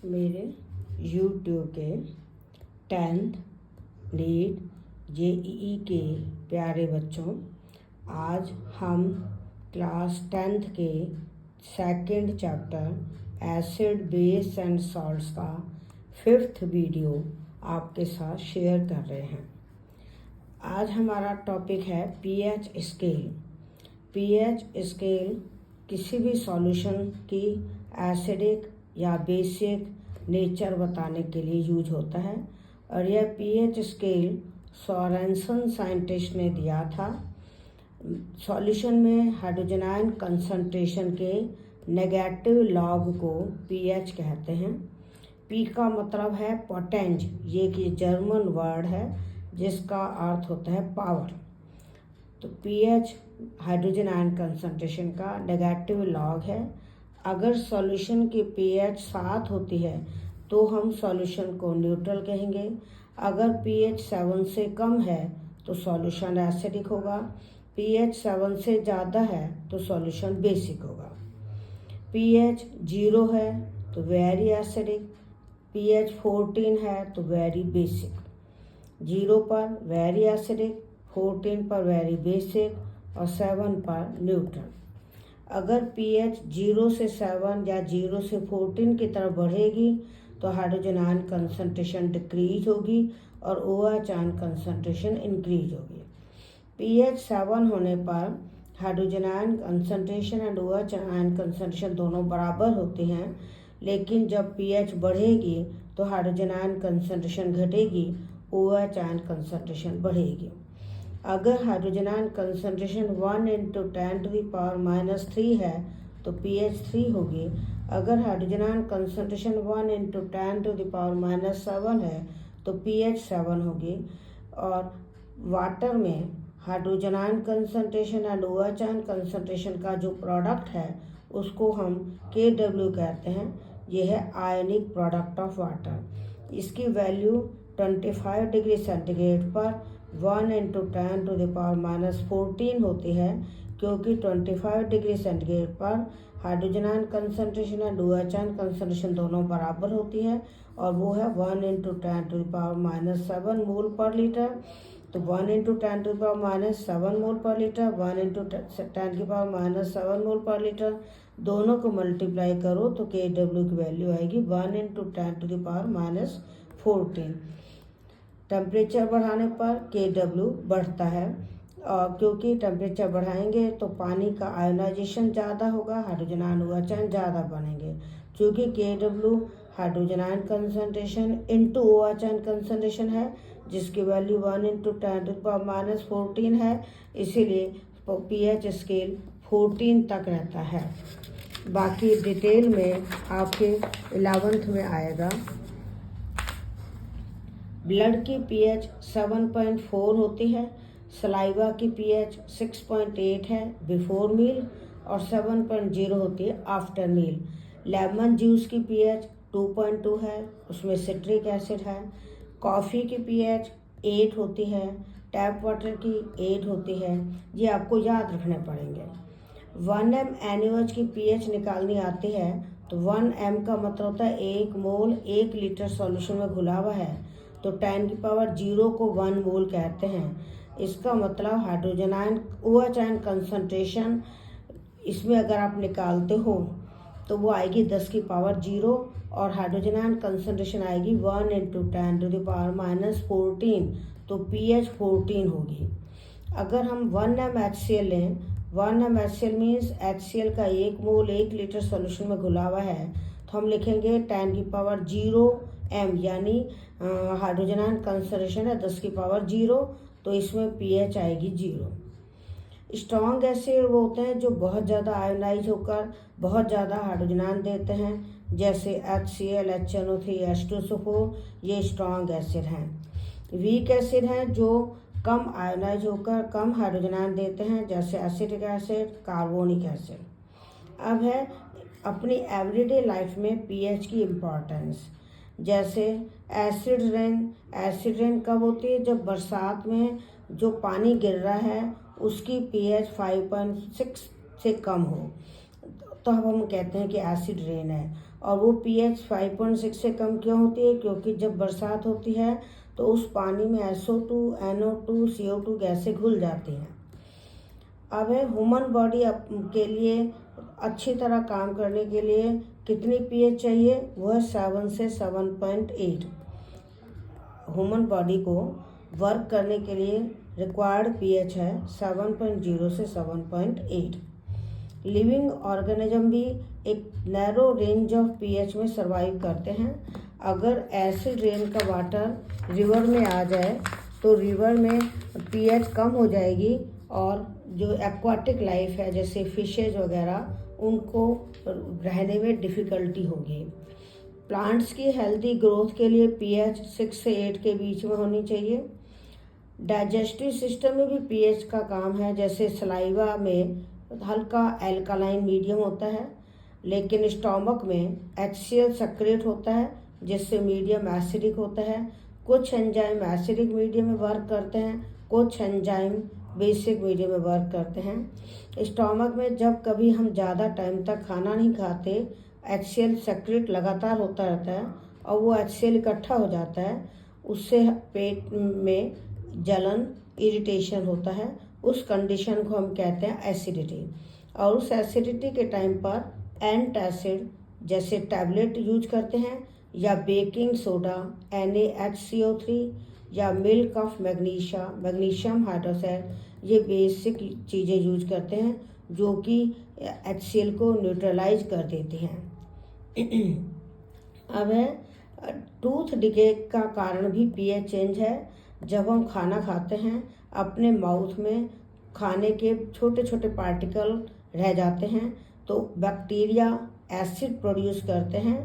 मेरे यूट्यूब के 10th NEET JEE के प्यारे बच्चों, आज हम क्लास 10th के second chapter acid base and salts का 5th वीडियो आपके साथ शेयर कर रहे हैं। आज हमारा टॉपिक है pH स्केल। pH स्केल किसी भी सॉल्यूशन की एसिडिक या बेसिक नेचर बताने के लिए यूज होता है और यह pH स्केल सोरेनसन साइंटिस्ट ने दिया था। सॉल्यूशन में हाइड्रोजन आयन कंसंट्रेशन के नेगेटिव लॉग को pH कहते हैं। P का मतलब है पोटेंज, ये कि जर्मन वर्ड है जिसका अर्थ होता है पावर। तो pH हाइड्रोजन आयन कंसंट्रेशन का नेगेटिव लॉग है। अगर सॉल्यूशन की pH 7 होती है तो हम सॉल्यूशन को न्यूट्रल कहेंगे। अगर pH 7 से कम है तो सॉल्यूशन एसिडिक होगा। pH 7 से ज़्यादा है तो सॉल्यूशन बेसिक होगा। pH 0 है तो वेरी एसिडिक, pH 14 है तो वेरी बेसिक। 0 पर वेरी एसिडिक, 14 पर वेरी बेसिक और 7 पर न्यूट्रल। अगर pH 0 से 7 या 0 से 14 की तरफ बढ़ेगी तो हाइड्रोजन आयन कंसंट्रेशन डिक्रीज होगी और OH आयन कंसंट्रेशन इंक्रीज होगी। pH 7 होने पर hydrogen ion concentration and OH ion concentration दोनों बराबर होते हैं, लेकिन जब pH बढ़ेगी तो हाइड्रोजन आयन कंसंट्रेशन घटेगी, OH आयन कंसंट्रेशन बढ़ेगी। अगर हाइड्रोजन आयन कंसंट्रेशन 1 × 10⁻³ है तो pH 3 होगी। अगर हाइड्रोजन आयन कंसंट्रेशन 1 × 10⁻7 है तो pH 7 होगी। और वाटर में hydrogen ion concentration and OH ion concentration का जो प्रोडक्ट है उसको हम KW कहते हैं। यह है आयनिक प्रोडक्ट ऑफ वाटर। इसकी वैल्यू 25 डिग्री सेंटीग्रेड पर 1 × 10⁻14 होती है, क्योंकि 25 डिग्री सेंटीग्रेड पर hydrogen ion concentration and OH ion concentration दोनों बराबर होती है और वो है 1 × 10⁻7 मोल पर लीटर। तो 1 × 10⁻7 मोल पर लीटर, 1 × 10⁻7 मोल पर लीटर, दोनों को मल्टीप्लाई करो तो KW की वैल्यू आएगी 1 × 10⁻14। टेम्परेचर बढ़ाने पर KW बढ़ता है और क्योंकि टेम्परेचर बढ़ाएंगे तो पानी का आयोनाइजेशन ज़्यादा होगा, हाइड्रोजन आयन OH आयन ज़्यादा बनेंगे। चूँकि KW hydrogen ion concentration into OH ion concentration है, जिसकी वैल्यू 1 × 10⁻14 है, इसीलिए pH स्केल 14 तक रहता है। बाकी डिटेल में आपके 11th में आएगा। ब्लड की pH 7.4 होती है, सलाइवा की pH 6.8 है बिफोर मील और 7.0 होती है आफ्टर मील। लेमन जूस की pH 2.2 है, उसमें सिट्रिक एसिड है। कॉफ़ी की pH 8 होती है, टैप वाटर की 8 होती है। ये आपको याद रखने पड़ेंगे। 1m NaOH की pH निकालनी आती है तो 1m का मतलब होता है 1 मोल 1 लीटर सॉल्यूशन में घुला हुआ है, तो 10⁻0 को 1 मोल कहते हैं। इसका मतलब hydrogen ion OH ion concentration इसमें अगर आप निकालते हो तो वो आएगी 10⁻0 और हाइड्रोजन आयन कंसंट्रेशन आएगी 1 × 10⁻14, तो pH 14 होगी। अगर हम 1m HCl लें, 1m HCl मीन्स HCl का 1 मोल 1 लीटर सॉल्यूशन में घुला हुआ है, तो हम लिखेंगे 10⁻0 m, यानी हाइड्रोजन आयन कंसंट्रेशन है 10⁻0, तो इसमें pH आएगी 0। स्ट्रॉन्ग एसिड वो होते हैं जो बहुत ज़्यादा आयोनाइज होकर बहुत ज़्यादा हाइड्रोजन आयन देते हैं, जैसे HCl, HNO3, H2SO4, ये स्ट्रॉन्ग एसिड हैं। वीक एसिड हैं जो कम आयोनाइज होकर कम हाइड्रोजन आयन देते हैं, जैसे एसिटिक एसिड, कार्बोनिक एसिड। अब है अपनी एवरीडे लाइफ में pH की इम्पोर्टेंस। जैसे एसिड रेन कब होती है? जब बरसात में जो पानी गिर रहा है उसकी pH 5.6 से कम हो, तो अब हम कहते हैं कि एसिड रेन है। और वो pH 5.6 से कम क्यों होती है? क्योंकि जब बरसात होती है तो उस पानी में SO2, NO2, CO2 गैसें घुल जाती हैं। अब है ह्यूमन बॉडी के लिए अच्छी तरह काम करने के लिए कितनी pH चाहिए? वो है 7 से 7.8। ह्यूमन बॉडी को वर्क करने के लिए रिक्वायर्ड pH है 7.0 से 7.8। लिविंग ऑर्गेनिज्म भी एक नैरो रेंज ऑफ pH में सर्वाइव करते हैं। अगर एसिड रेन का वाटर रिवर में आ जाए तो रिवर में pH कम हो जाएगी और जो एक्वाटिक लाइफ है जैसे फिशेज वगैरह उनको रहने में डिफ़िकल्टी होगी। प्लांट्स की हेल्दी ग्रोथ के लिए pH 6 से 8 के बीच में होनी चाहिए। डाइजेस्टिव सिस्टम में भी pH का काम है, जैसे सलाइवा में हल्का एल्कालाइन मीडियम होता है, लेकिन स्टोमक में HCl सेक्रेट होता है जिससे मीडियम एसिडिक होता है। कुछ एंजाइम एसिडिक मीडियम में वर्क करते हैं, कुछ एंजाइम बेसिक मीडियम में वर्क करते हैं। स्टोमक में जब कभी हम ज़्यादा टाइम तक खाना नहीं खाते, HCl सेक्रेट लगातार होता रहता है और वो HCl इकट्ठा हो जाता है, उससे पेट में जलन, इरिटेशन होता है। उस कंडीशन को हम कहते हैं एसिडिटी। और उस एसिडिटी के टाइम पर एंटासिड जैसे टैबलेट यूज करते हैं या बेकिंग सोडा NaHCO3 या मिल्क ऑफ मैग्नीशियम हाइड्रोक्साइड, ये बेसिक चीज़ें यूज करते हैं जो कि HCl को न्यूट्रलाइज कर देती हैं। अब है टूथ डिके का कारण भी pH चेंज है। जब हम खाना खाते हैं अपने माउथ में खाने के छोटे छोटे पार्टिकल रह जाते हैं तो बैक्टीरिया एसिड प्रोड्यूस करते हैं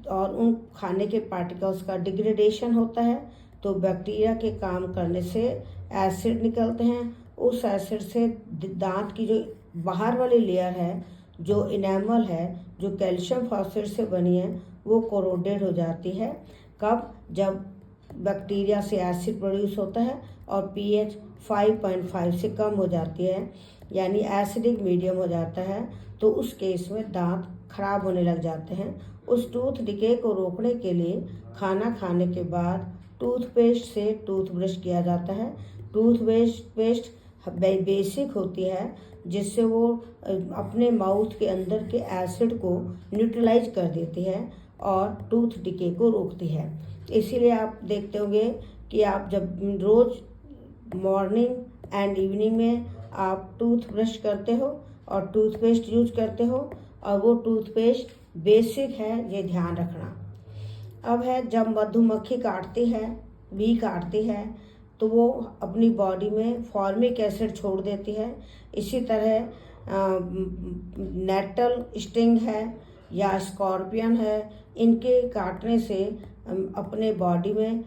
और उन खाने के पार्टिकल्स का डिग्रेडेशन होता है, तो बैक्टीरिया के काम करने से एसिड निकलते हैं। उस एसिड से दांत की जो बाहर वाली लेयर है, जो इनेमल है, जो कैल्शियम फॉस्फेट से बनी है, वो कोरोडेड हो जाती है। कब? जब बैक्टीरिया से एसिड प्रोड्यूस होता है और pH 5.5 से कम हो जाती है, यानी एसिडिक मीडियम हो जाता है, तो उस केस में दांत खराब होने लग जाते हैं। उस टूथ डिके को रोकने के लिए खाना खाने के बाद टूथपेस्ट से टूथब्रश किया जाता है। टूथपेस्ट बेसिक होती है जिससे वो अपने माउथ के अंदर के एसिड को न्यूट्रलाइज कर देती है और टूथ डिके को रोकती है। इसीलिए आप देखते होंगे कि आप जब रोज़ मॉर्निंग एंड इवनिंग में आप टूथब्रश करते हो और टूथपेस्ट यूज करते हो और वो टूथपेस्ट बेसिक है, ये ध्यान रखना। अब है जब मधुमक्खी काटती है, बी काटती है, तो वो अपनी बॉडी में फॉर्मिक एसिड छोड़ देती है। इसी तरह नेटल स्टिंग है या स्कॉर्पियन है, इनके काटने से अपने बॉडी में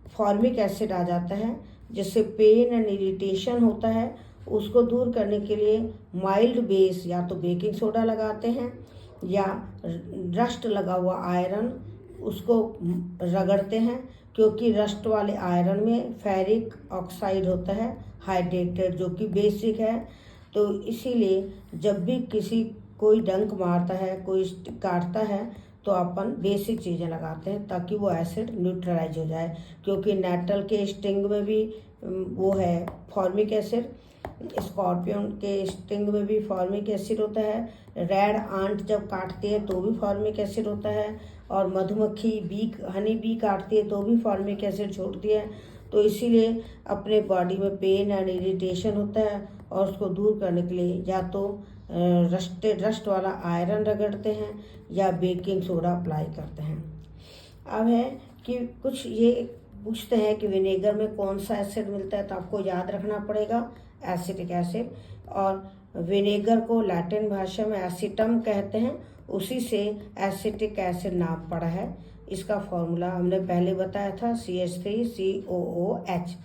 फॉर्मिक एसिड आ जाता है जिससे पेन एंड इरिटेशन होता है। उसको दूर करने के लिए माइल्ड बेस या तो बेकिंग सोडा लगाते हैं या रस्ट लगा हुआ आयरन उसको रगड़ते हैं, क्योंकि रस्ट वाले आयरन में फेरिक ऑक्साइड होता है हाइड्रेटेड, जो कि बेसिक है। तो इसीलिए जब भी कोई डंक मारता है, कोई काटता है, तो अपन बेसिक चीज़ें लगाते हैं ताकि वो एसिड न्यूट्रलाइज हो जाए। क्योंकि नेटल के स्टिंग में भी वो है फॉर्मिक एसिड, स्कॉर्पियन के स्टिंग में भी फॉर्मिक एसिड होता है, रेड आंट जब काटती है तो भी फॉर्मिक एसिड होता है, और मधुमक्खी हनी बी काटती है तो भी फॉर्मिक एसिड छोड़ती है। तो इसीलिए अपने बॉडी में पेन एंड इरिटेशन होता है और उसको दूर करने के लिए या तो रस्ट वाला आयरन रगड़ते हैं या बेकिंग सोडा अप्लाई करते हैं। अब है कि कुछ ये पूछते हैं कि विनेगर में कौन सा एसिड मिलता है, तो आपको याद रखना पड़ेगा एसिटिक एसिड। और विनेगर को लैटिन भाषा में एसिटम कहते हैं, उसी से एसिटिक एसिड नाम पड़ा है। इसका फॉर्मूला हमने पहले बताया था CH3COOH।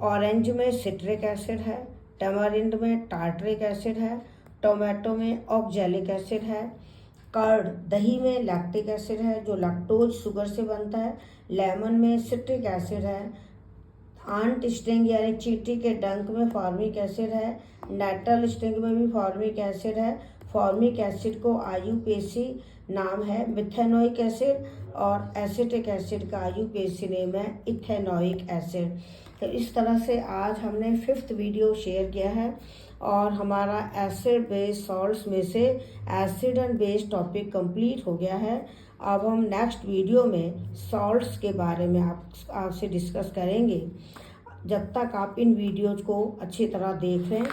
ऑरेंज में सिट्रिक एसिड है, टमारिंड में टार्टरिक एसिड है, टोमेटो में ऑक्जेलिक एसिड है, कर्ड दही में लैक्टिक एसिड है जो लैक्टोज शुगर से बनता है, लेमन में सिट्रिक एसिड है, आंट स्टिंग यानी चींटी के डंक में फॉर्मिक एसिड है, नेटल स्टिंग में भी फॉर्मिक एसिड है, फॉर्मिक एसिड को आईयूपीएसी नाम है मिथेनोइक एसिड और एसिटिक एसिड का आईयूपीएसी नेम है इथेनोइक एसिड। तो इस तरह से आज हमने 5th वीडियो शेयर किया है और हमारा एसिड बेस सॉल्ट्स में से acid and base topic complete हो गया है। अब हम नेक्स्ट वीडियो में सॉल्ट्स के बारे में आपसे डिस्कस करेंगे। जब तक आप इन वीडियोज़ को अच्छी तरह देख लें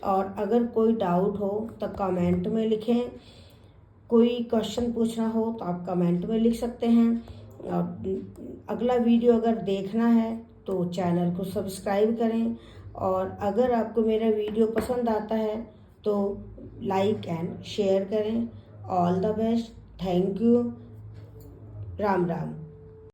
और अगर कोई डाउट हो तो कमेंट में लिखें, कोई क्वेश्चन पूछना हो तो आप कमेंट में लिख सकते हैं। और अगला वीडियो अगर देखना है तो चैनल को सब्सक्राइब करें और अगर आपको मेरा वीडियो पसंद आता है तो लाइक एंड शेयर करें। All the best, thank you, Ram Ram.